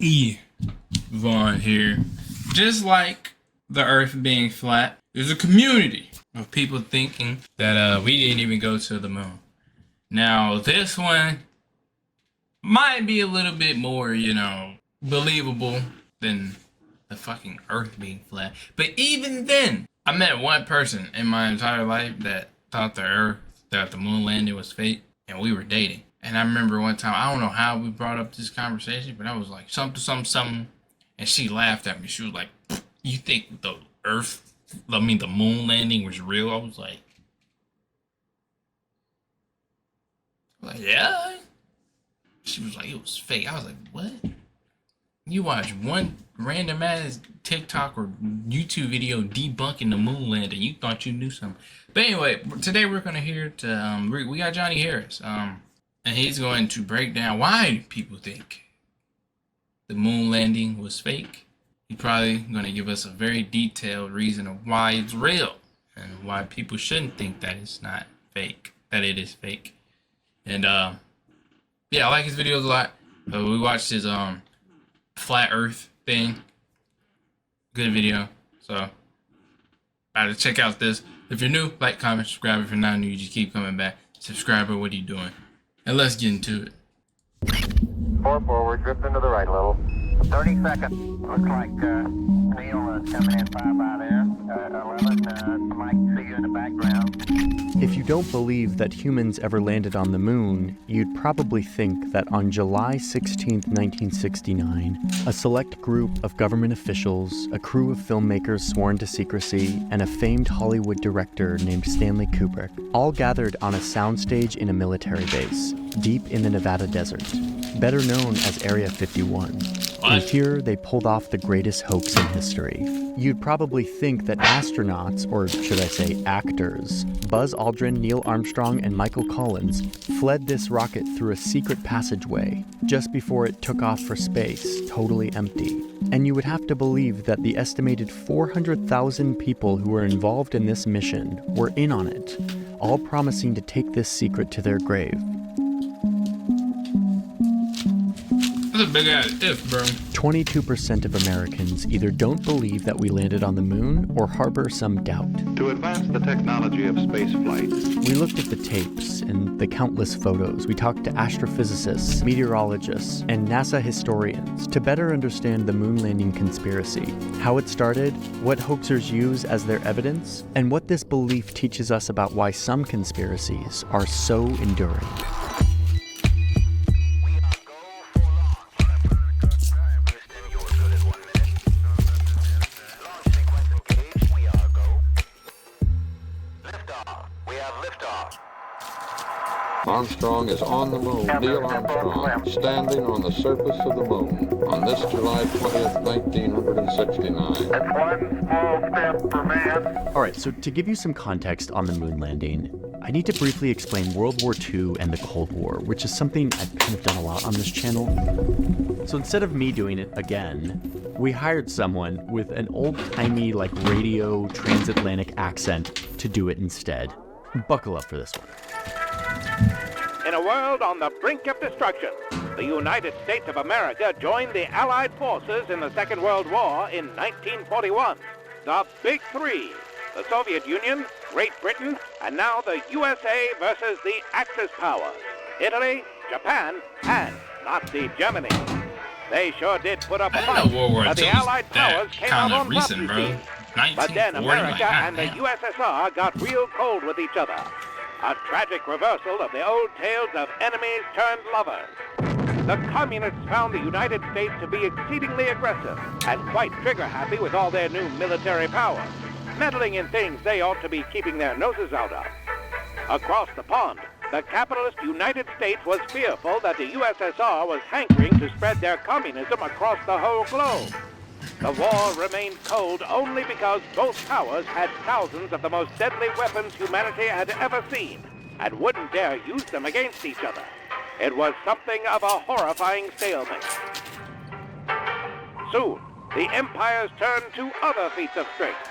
E. Vaughn here. Just like the Earth being flat, there's a community of people thinking that we didn't even go to the moon. Now, this one might be a little bit more, believable than the fucking Earth being flat. But even then, I met one person in my entire life that thought that the moon landing was fake, and we were dating. And I remember one time, I don't know how we brought up this conversation, but I was like, something, and she laughed at me. She was like, you think the moon landing was real? I was like, yeah. She was like, it was fake. I was like, what? You watch one random ass TikTok or YouTube video debunking the moon landing, you thought you knew something. But anyway, today we're gonna hear we got Jonny Harris, and he's going to break down why people think the moon landing was fake. He's probably gonna give us a very detailed reason of why it's real and why people shouldn't think that it's not fake, that it is fake. And yeah, I like his videos a lot. We watched his flat Earth thing. Good video. So gotta check out this. If you're new, like, comment, subscribe. If you're not new, you just keep coming back. Subscriber, what are you doing? And let's get into it. 4 forward, drift into the right a little. 30 seconds. Looks like Neil is coming in 5 out there. 11, Mike, see you in the background. If you don't believe that humans ever landed on the moon, you'd probably think that on July 16, 1969, a select group of government officials, a crew of filmmakers sworn to secrecy, and a famed Hollywood director named Stanley Kubrick all gathered on a soundstage in a military base, deep in the Nevada desert, better known as Area 51. And here they pulled off the greatest hoax in history. You'd probably think that astronauts, or should I say actors, Buzz Aldrin, Neil Armstrong, and Michael Collins fled this rocket through a secret passageway just before it took off for space, totally empty. And you would have to believe that the estimated 400,000 people who were involved in this mission were in on it, all promising to take this secret to their grave. That's a big ass if, bro. 22% of Americans either don't believe that we landed on the moon or harbor some doubt. To advance the technology of spaceflight, We looked at the tapes and the countless photos. We talked to astrophysicists, meteorologists, and NASA historians to better understand the moon landing conspiracy, how it started, what hoaxers use as their evidence, and what this belief teaches us about why some conspiracies are so enduring. Armstrong is on the moon. Neil Armstrong, standing on the surface of the moon on this July 20th, 1969. That's one small step for man. Alright, so to give you some context on the moon landing, I need to briefly explain World War II and the Cold War, which is something I've kind of done a lot on this channel. So instead of me doing it again, we hired someone with an old-timey, radio transatlantic accent to do it instead. Buckle up for this one. In a world on the brink of destruction, the United States of America joined the Allied forces in the Second World War in 1941. The Big Three, the Soviet Union, Great Britain, and now the USA versus the Axis powers, Italy, Japan, and Nazi Germany. They sure did put up a fight, but the Allied powers came out on top, you see. But then America and the USSR got real cold with each other. A tragic reversal of the old tales of enemies turned lovers. The communists found the United States to be exceedingly aggressive and quite trigger-happy with all their new military power, meddling in things they ought to be keeping their noses out of. Across the pond, the capitalist United States was fearful that the USSR was hankering to spread their communism across the whole globe. The war remained cold only because both powers had thousands of the most deadly weapons humanity had ever seen and wouldn't dare use them against each other. It was something of a horrifying stalemate. Soon, the empires turned to other feats of strength.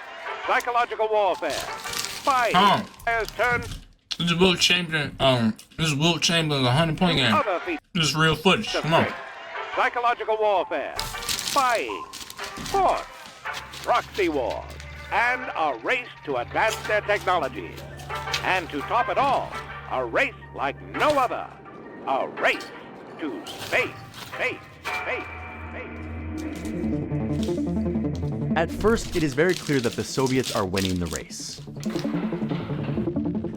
Psychological warfare. Spying. Empires turned This is Wilt Chamberlain. This is Wilt Chamberlain's 100-point game. to other feats This is real footage. of Come on. strength. psychological warfare, spying, force, proxy wars, and a race to advance their technologies. And to top it all, a race like no other. A race to space, space, space, space. At first, it is very clear that the Soviets are winning the race.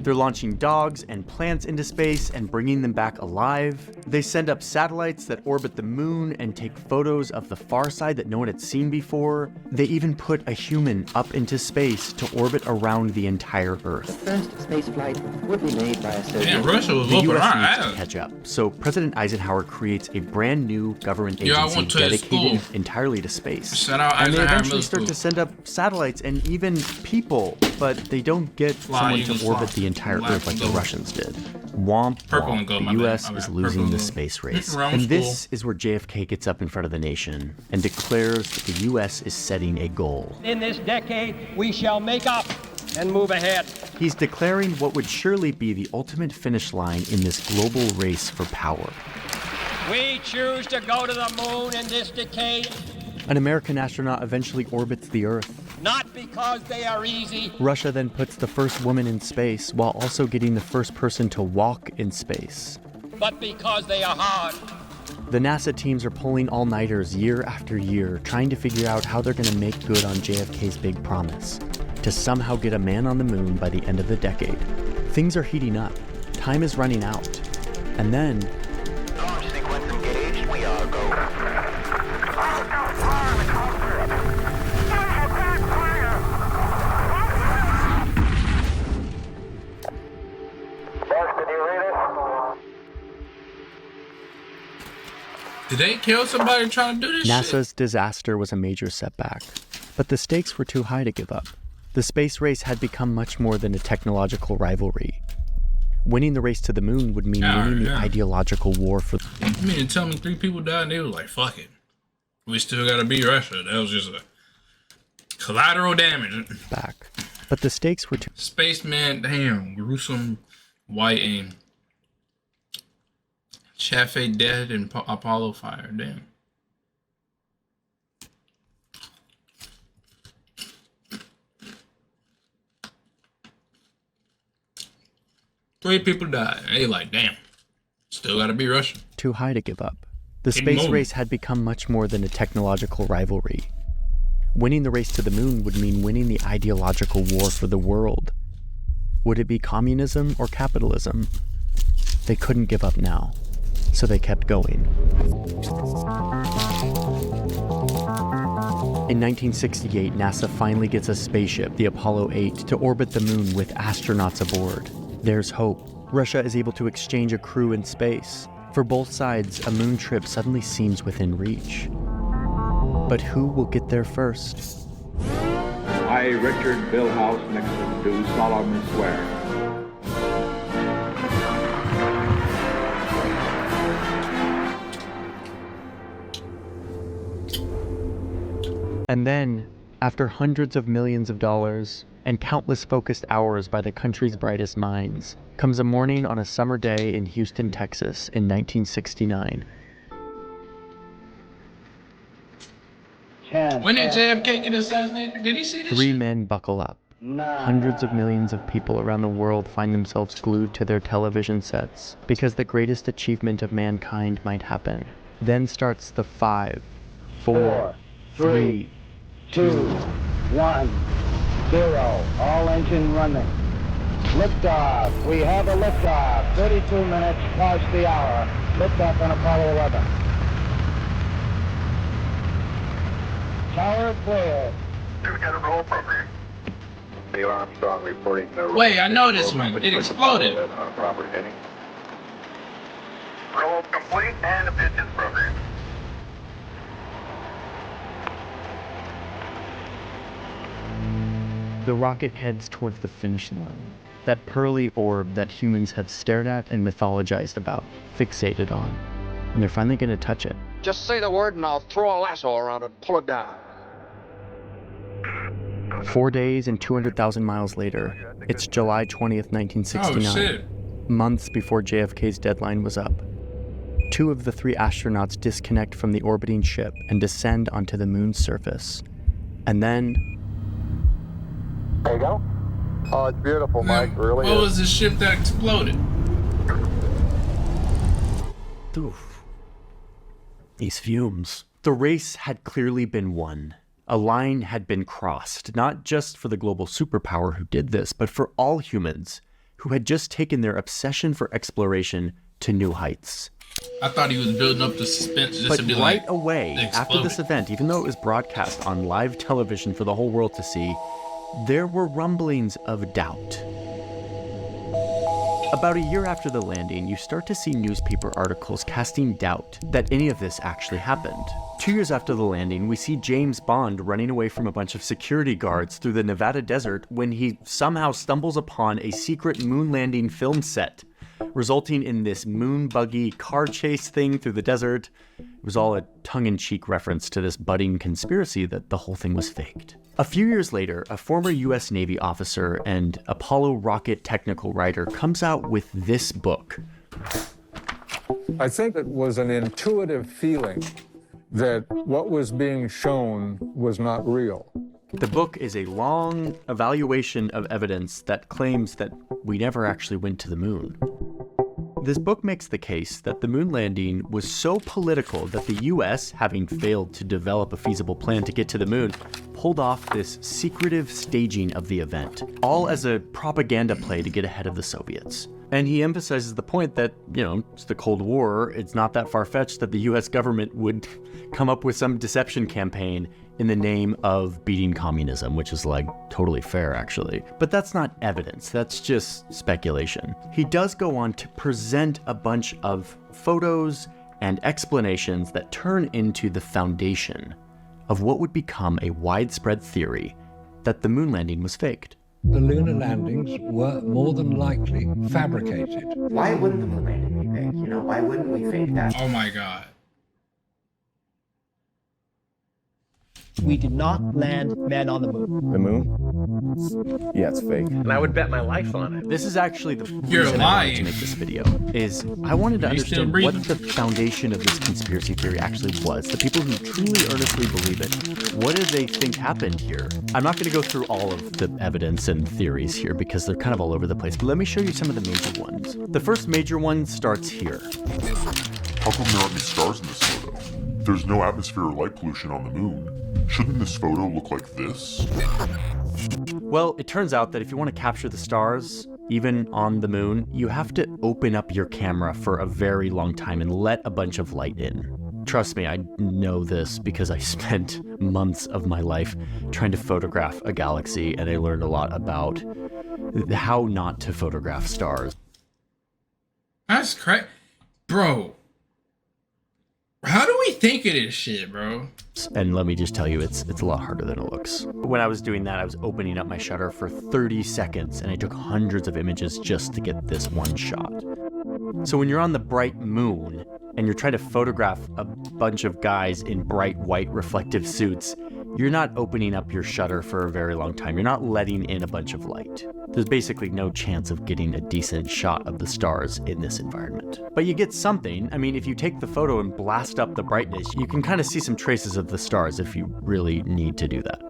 They're launching dogs and plants into space and bringing them back alive. They send up satellites that orbit the moon and take photos of the far side that no one had seen before. They even put a human up into space to orbit around the entire Earth. The first space flight would be made by a Soviet. Damn, Russia was The whooping our US needs to ass. catch up, so President Eisenhower creates a brand new government Yo, I agency went to his dedicated school. entirely to space. Shout out And they Eisenhower eventually Middle start School. to send up satellites and even people, but they don't get someone Eagles to orbit fly. the entire Black Earth like and the gold. Russians did. Womp Purple womp. and gold, The my bad, US my is bad. losing Purple the and space gold. race. Wrong And school. this is where JFK gets up in front of the nation and declares that the US is setting a goal. In this decade, we shall make up and move ahead. He's declaring what would surely be the ultimate finish line in this global race for power. We choose to go to the moon in this decade, An American astronaut eventually orbits the Earth. not because they are easy, Russia then puts the first woman in space while also getting the first person to walk in space. but because they are hard. The NASA teams are pulling all-nighters year after year, trying to figure out how they're going to make good on JFK's big promise, to somehow get a man on the moon by the end of the decade. Things are heating up. Time is running out. And then, Launch sequence engaged. We are go. Did you read it? Did they kill somebody trying to do this shit? NASA's disaster was a major setback. But the stakes were too high to give up. The space race had become much more than a technological rivalry. Winning the race to the moon would mean winning the yeah. ideological war for You mean to tell me 3 people died and they was like, fuck it. We still gotta beat Russia. That was just a collateral damage. back. But the stakes were too Spaceman, damn, gruesome, white and Chafe dead and Apollo fire, damn. Three people died. And they like, damn, still gotta be Russia. too high to give up. The Keep space moving. race had become much more than a technological rivalry. Winning the race to the moon would mean winning the ideological war for the world. Would it be communism or capitalism? They couldn't give up now, so they kept going. In 1968, NASA finally gets a spaceship, the Apollo 8, to orbit the moon with astronauts aboard. There's hope. Russia is able to exchange a crew in space. For both sides, a moon trip suddenly seems within reach. But who will get there first? I, Richard Billhouse Nixon, do solemnly swear. And then, after hundreds of millions of dollars and countless focused hours by the country's brightest minds, comes a morning on a summer day in Houston, Texas in 1969. When did JFK get assassinated? Did he see this 3 shit? men buckle up. Hundreds of millions of people around the world find themselves glued to their television sets because the greatest achievement of mankind might happen. Then starts the 5, 4, 3, 2, 1, 0. All engine running. Liftoff. We have a liftoff. 32 minutes past the hour. Liftoff on Apollo 11. Tower clear. Neil Armstrong reporting the... Wait, I know this one. It exploded. On a proper heading. Roll complete and engine program. The rocket heads towards the finish line. That pearly orb that humans have stared at and mythologized about, fixated on. And they're finally going to touch it. Just say the word and I'll throw a lasso around it and pull it down. 4 days and 200,000 miles later, it's July 20th, Oh 1969. shit. Months before JFK's deadline was up. 2 of the 3 astronauts disconnect from the orbiting ship and descend onto the moon's surface. And then... There you go. Oh, it's beautiful, Mike. It really What is. was the ship that exploded? Oof. These fumes. The race had clearly been won. A line had been crossed, not just for the global superpower who did this, but for all humans who had just taken their obsession for exploration to new heights. I thought he was building up the suspense just But to be right like, away, they after this exploded. event, even though it was broadcast on live television for the whole world to see, there were rumblings of doubt. About a year after the landing, you start to see newspaper articles casting doubt that any of this actually happened. 2 years after the landing, we see James Bond running away from a bunch of security guards through the Nevada desert when he somehow stumbles upon a secret moon landing film set, resulting in this moon buggy car chase thing through the desert. It was all a tongue-in-cheek reference to this budding conspiracy that the whole thing was faked. A few years later, a former US Navy officer and Apollo rocket technical writer comes out with this book. I think it was an intuitive feeling that what was being shown was not real. The book is a long evaluation of evidence that claims that we never actually went to the moon. This book makes the case that the moon landing was so political that the US, having failed to develop a feasible plan to get to the moon, pulled off this secretive staging of the event, all as a propaganda play to get ahead of the Soviets. And he emphasizes the point that, it's the Cold War, it's not that far-fetched that the US government would come up with some deception campaign in the name of beating communism, which is totally fair actually. But that's not evidence, that's just speculation. He does go on to present a bunch of photos and explanations that turn into the foundation of what would become a widespread theory that the moon landing was faked. The lunar landings were more than likely fabricated. Why wouldn't the moon landing be fake? Why wouldn't we fake that? Oh my God. We did not land men on the moon. The moon? Yeah, it's fake. And I would bet my life on it. This is actually the You're reason I wanted lying. to make this video, is I wanted to understand what the foundation of this conspiracy theory actually was. The people who truly earnestly believe it, what do they think happened here? I'm not going to go through all of the evidence and theories here because they're kind of all over the place, but let me show you some of the major ones. The first major one starts here. How come there aren't any stars in this photo? There's no atmosphere or light pollution on the moon. Shouldn't this photo look like this? Well, it turns out that if you want to capture the stars, even on the moon, you have to open up your camera for a very long time and let a bunch of light in. Trust me, I know this because I spent months of my life trying to photograph a galaxy, and I learned a lot about how not to photograph stars. That's crazy. Bro. How do we think of this shit, bro? And let me just tell you, it's a lot harder than it looks. When I was doing that, I was opening up my shutter for 30 seconds, and I took hundreds of images just to get this one shot. So when you're on the bright moon, and you're trying to photograph a bunch of guys in bright white reflective suits, you're not opening up your shutter for a very long time. You're not letting in a bunch of light. There's basically no chance of getting a decent shot of the stars in this environment. But you get something. I mean, if you take the photo and blast up the brightness, you can kind of see some traces of the stars if you really need to do that.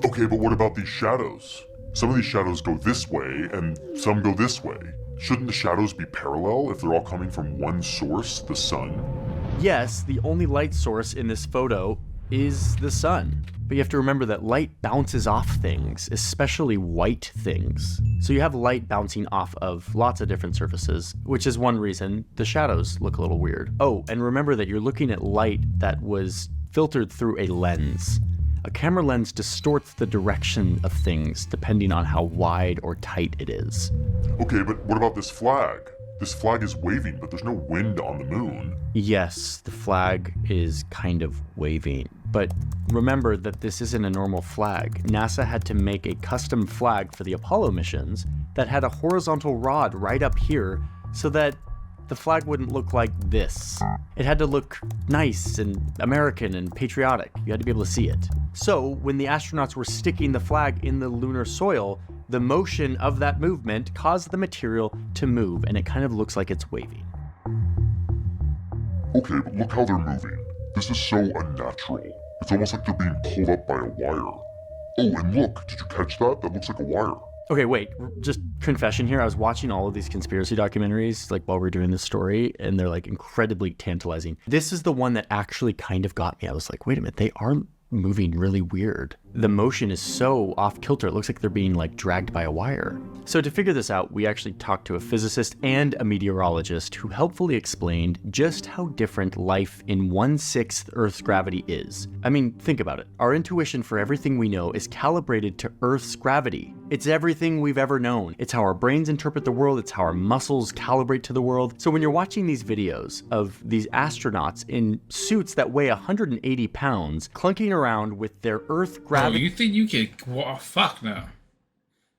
Okay, but what about these shadows? Some of these shadows go this way, and some go this way. Shouldn't the shadows be parallel if they're all coming from one source, the sun? Yes, the only light source in this photo is the sun. But you have to remember that light bounces off things, especially white things. So you have light bouncing off of lots of different surfaces, which is one reason the shadows look a little weird. Oh, and remember that you're looking at light that was filtered through a lens. A camera lens distorts the direction of things depending on how wide or tight it is. Okay, but what about this flag? This flag is waving, but there's no wind on the moon. Yes, the flag is kind of waving. But remember that this isn't a normal flag. NASA had to make a custom flag for the Apollo missions that had a horizontal rod right up here so that the flag wouldn't look like this. It had to look nice and American and patriotic. You had to be able to see it. So when the astronauts were sticking the flag in the lunar soil, the motion of that movement caused the material to move, and it kind of looks like it's waving. Okay, but look how they're moving. This is so unnatural. It's almost like they're being pulled up by a wire. Oh, and look, did you catch that? That looks like a wire. Okay, wait, just confession here. I was watching all of these conspiracy documentaries like while we were doing this story, and they're like incredibly tantalizing. This is the one that actually kind of got me. I was like, wait a minute, they are moving really weird. The motion is so off kilter. It looks like they're being like dragged by a wire. So to figure this out, we actually talked to a physicist and a meteorologist who helpfully explained just how different life in 1/6 Earth's gravity is. I mean, think about it. Our intuition for everything we know is calibrated to Earth's gravity. It's everything we've ever known. It's how our brains interpret the world. It's how our muscles calibrate to the world. So when you're watching these videos of these astronauts in suits that weigh 180 pounds, clunking around with their Earth gravity. Oh, you think you could walk? Fuck no.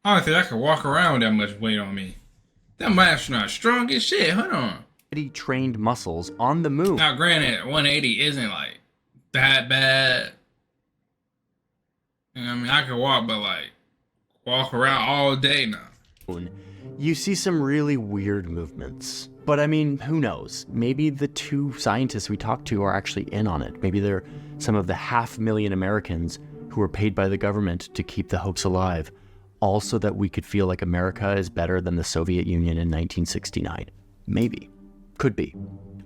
I don't think I could walk around with that much weight on me. That astronaut strong as shit. Hold on. Trained muscles on the moon. Now, granted, 180 isn't like that bad. You know what I mean? I could walk, but like walk around all day now. You see some really weird movements. But I mean, who knows? Maybe the two scientists we talked to are actually in on it. Maybe they're some of the 500,000 Americans who were paid by the government to keep the hoax alive, all so that we could feel like America is better than the Soviet Union in 1969. Maybe. Could be.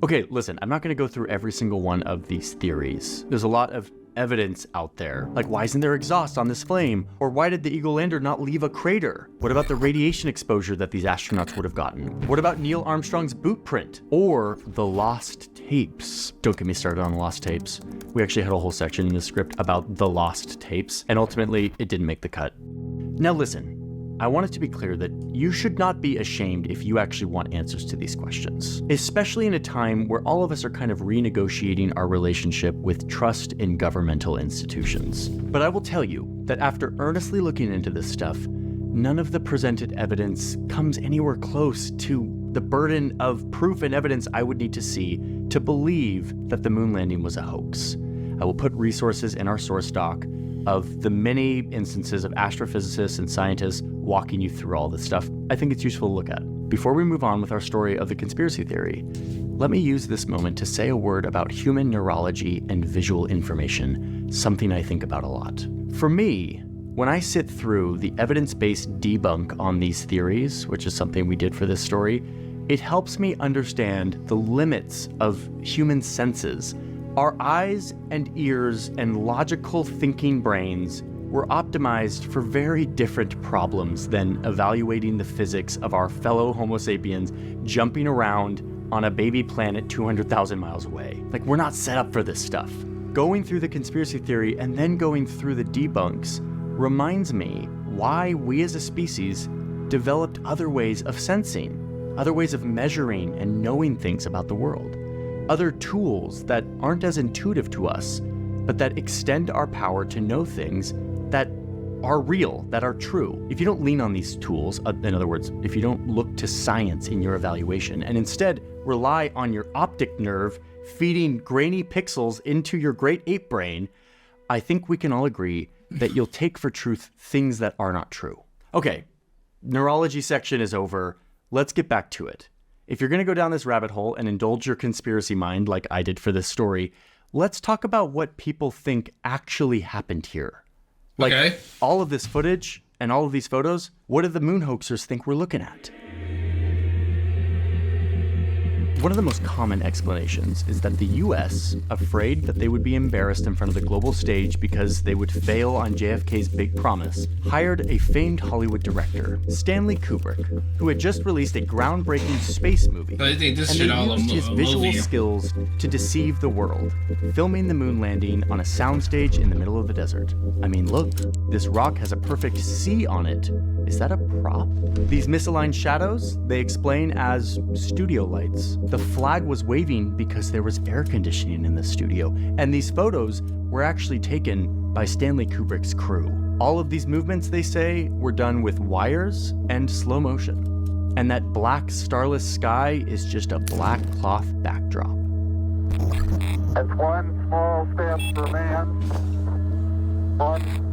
Okay, listen, I'm not going to go through every single one of these theories. There's a lot of evidence out there. Like, why isn't there exhaust on this flame? Or why did the Eagle lander not leave a crater? What about the radiation exposure that these astronauts would have gotten? What about Neil Armstrong's boot print? Or the lost tapes? Don't get me started on the lost tapes. We actually had a whole section in the script about the lost tapes, and ultimately it didn't make the cut. Now listen, I want it to be clear that you should not be ashamed if you actually want answers to these questions, especially in a time where all of us are kind of renegotiating our relationship with trust in governmental institutions. But I will tell you that after earnestly looking into this stuff, none of the presented evidence comes anywhere close to the burden of proof and evidence I would need to see to believe that the moon landing was a hoax. I will put resources in our source doc of the many instances of astrophysicists and scientists walking you through all this stuff. I think it's useful to look at. Before we move on with our story of the conspiracy theory, let me use this moment to say a word about human neurology and visual information, something I think about a lot. For me, when I sit through the evidence-based debunk on these theories, which is something we did for this story, it helps me understand the limits of human senses. Our eyes and ears and logical thinking brains were optimized for very different problems than evaluating the physics of our fellow Homo sapiens jumping around on a baby planet 200,000 miles away. Like, we're not set up for this stuff. Going through the conspiracy theory and then going through the debunks reminds me why we as a species developed other ways of sensing, other ways of measuring and knowing things about the world. Other tools that aren't as intuitive to us, but that extend our power to know things that are real, that are true. If you don't lean on these tools, in other words, if you don't look to science in your evaluation, and instead rely on your optic nerve feeding grainy pixels into your great ape brain, I think we can all agree that you'll take for truth things that are not true. Okay, neurology section is over. Let's get back to it. If you're going to go down this rabbit hole and indulge your conspiracy mind like I did for this story, let's talk about what people think actually happened here. Like, okay, all of this footage and all of these photos, what do the moon hoaxers think we're looking at? One of the most common explanations is that the US, afraid that they would be embarrassed in front of the global stage because they would fail on JFK's big promise, hired a famed Hollywood director, Stanley Kubrick, who had just released a groundbreaking space movie. I think this and shit they all used his visual movie. skills to deceive the world, filming the moon landing on a soundstage in the middle of the desert. I mean, look, this rock has a perfect C on it. Is that a prop? These misaligned shadows, they explain as studio lights. The flag was waving because there was air conditioning in the studio, and these photos were actually taken by Stanley Kubrick's crew. All of these movements, they say, were done with wires and slow motion. And that black starless sky is just a black cloth backdrop. It's one small step for man, one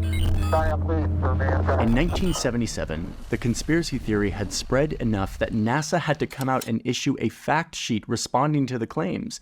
giant leap for mankind. In 1977, the conspiracy theory had spread enough that NASA had to come out and issue a fact sheet responding to the claims.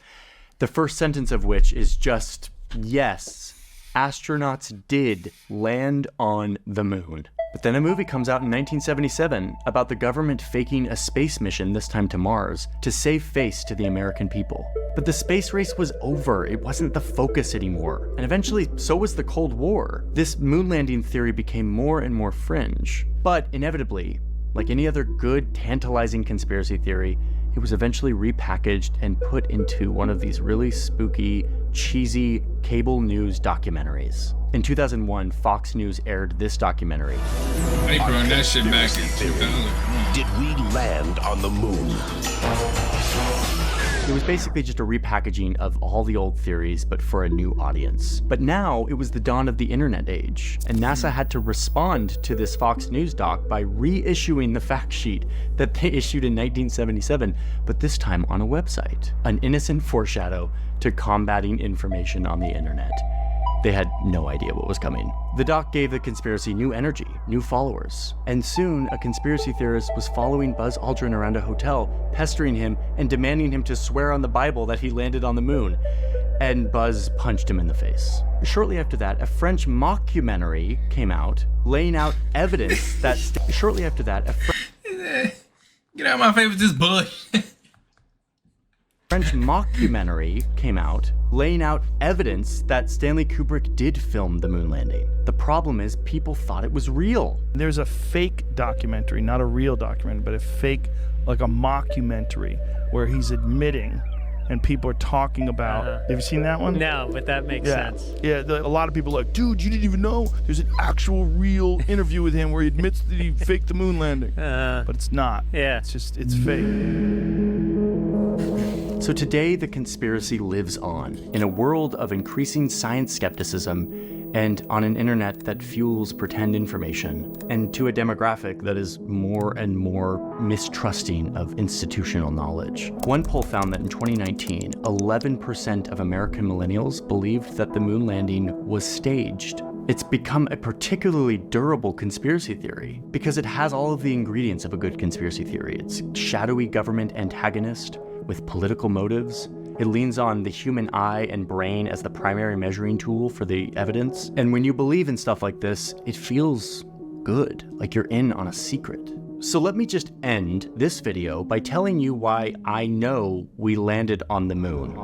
The first sentence of which is just, yes, astronauts did land on the moon. But then a movie comes out in 1977 about the government faking a space mission, this time to Mars, to save face to the American people. But the space race was over. It wasn't the focus anymore. And eventually, so was the Cold War. This moon landing theory became more and more fringe. But inevitably, like any other good, tantalizing conspiracy theory, it was eventually repackaged and put into one of these really spooky, cheesy cable news documentaries. In 2001, Fox News aired this documentary. They brought that shit back in 2001. Did we land on the moon? It was basically just a repackaging of all the old theories, but for a new audience. But now it was the dawn of the internet age, and NASA had to respond to this Fox News doc by reissuing the fact sheet that they issued in 1977, but this time on a website. An innocent foreshadow to combating information on the internet. They had no idea what was coming. The doc gave the conspiracy new energy, new followers, and soon a conspiracy theorist was following Buzz Aldrin around a hotel, pestering him and demanding him to swear on the Bible that he landed on the moon. And Buzz punched him in the face. Shortly after that, a French mockumentary came out, laying out evidence that... Shortly after that, Get out of my face with this bush. French mockumentary came out, laying out evidence that Stanley Kubrick did film the moon landing. The problem is people thought it was real. There's a fake documentary, not a real documentary, but a fake, like a mockumentary, where he's admitting and people are talking about. Have you seen that one? No, but that makes sense. Yeah, a lot of people are like, dude, you didn't even know there's an actual real interview with him where he admits that he faked the moon landing. But it's not. Yeah. It's fake. So today, the conspiracy lives on in a world of increasing science skepticism and on an internet that fuels pretend information, and to a demographic that is more and more mistrusting of institutional knowledge. One poll found that in 2019, 11% of American millennials believed that the moon landing was staged. It's become a particularly durable conspiracy theory because it has all of the ingredients of a good conspiracy theory. It's shadowy government antagonist with political motives. It leans on the human eye and brain as the primary measuring tool for the evidence. And when you believe in stuff like this, it feels good, like you're in on a secret. So let me just end this video by telling you why I know we landed on the moon.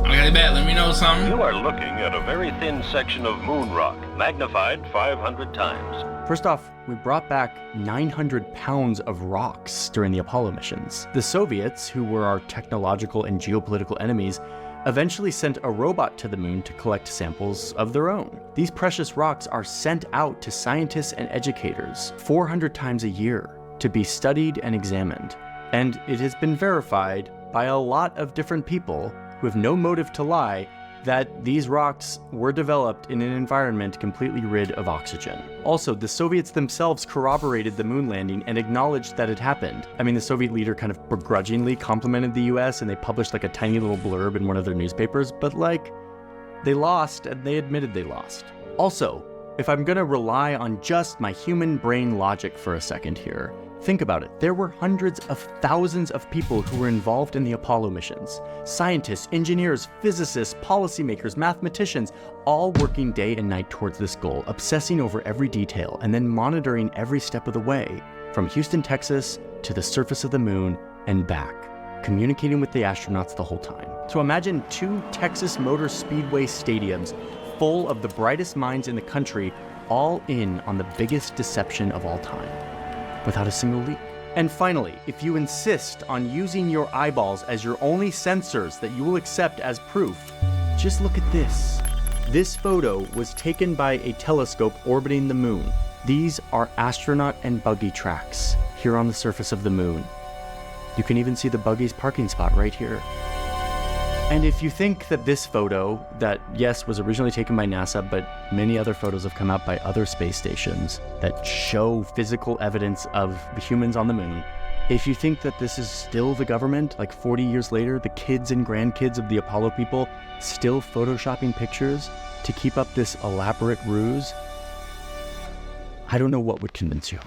Okay, bet. Let me know something. You are looking at a very thin section of moon rock, magnified 500 times. First off, we brought back 900 pounds of rocks during the Apollo missions. The Soviets, who were our technological and geopolitical enemies, eventually sent a robot to the moon to collect samples of their own. These precious rocks are sent out to scientists and educators 400 times a year to be studied and examined. And it has been verified by a lot of different people who have no motive to lie that these rocks were developed in an environment completely rid of oxygen. Also, the Soviets themselves corroborated the moon landing and acknowledged that it happened. I mean, the Soviet leader kind of begrudgingly complimented the US and they published like a tiny little blurb in one of their newspapers, but like, they lost and they admitted they lost. Also, if I'm gonna rely on just my human brain logic for a second here, think about it. There were hundreds of thousands of people who were involved in the Apollo missions. Scientists, engineers, physicists, policymakers, mathematicians, all working day and night towards this goal, obsessing over every detail and then monitoring every step of the way, from Houston, Texas to the surface of the moon and back, communicating with the astronauts the whole time. So imagine 2 Texas Motor Speedway stadiums full of the brightest minds in the country, all in on the biggest deception of all time, without a single leak. And finally, if you insist on using your eyeballs as your only sensors that you will accept as proof, just look at this. This photo was taken by a telescope orbiting the moon. These are astronaut and buggy tracks here on the surface of the moon. You can even see the buggy's parking spot right here. And if you think that this photo, that yes, was originally taken by NASA, but many other photos have come out by other space stations that show physical evidence of humans on the moon, if you think that this is still the government, like 40 years later, the kids and grandkids of the Apollo people still photoshopping pictures to keep up this elaborate ruse, I don't know what would convince you.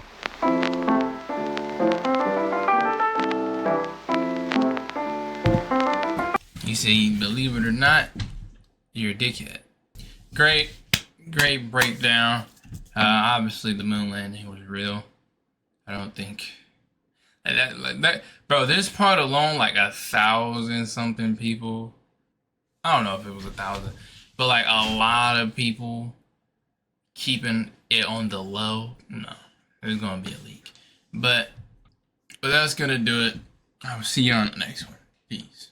He said, believe it or not, you're a dickhead. Great breakdown. Obviously, the moon landing was real. I don't think that, bro. This part alone, like 1,000 something people. I don't know if it was 1,000, but like a lot of people keeping it on the low. No, there's gonna be a leak. But that's gonna do it. I'll see you on the next one. Peace.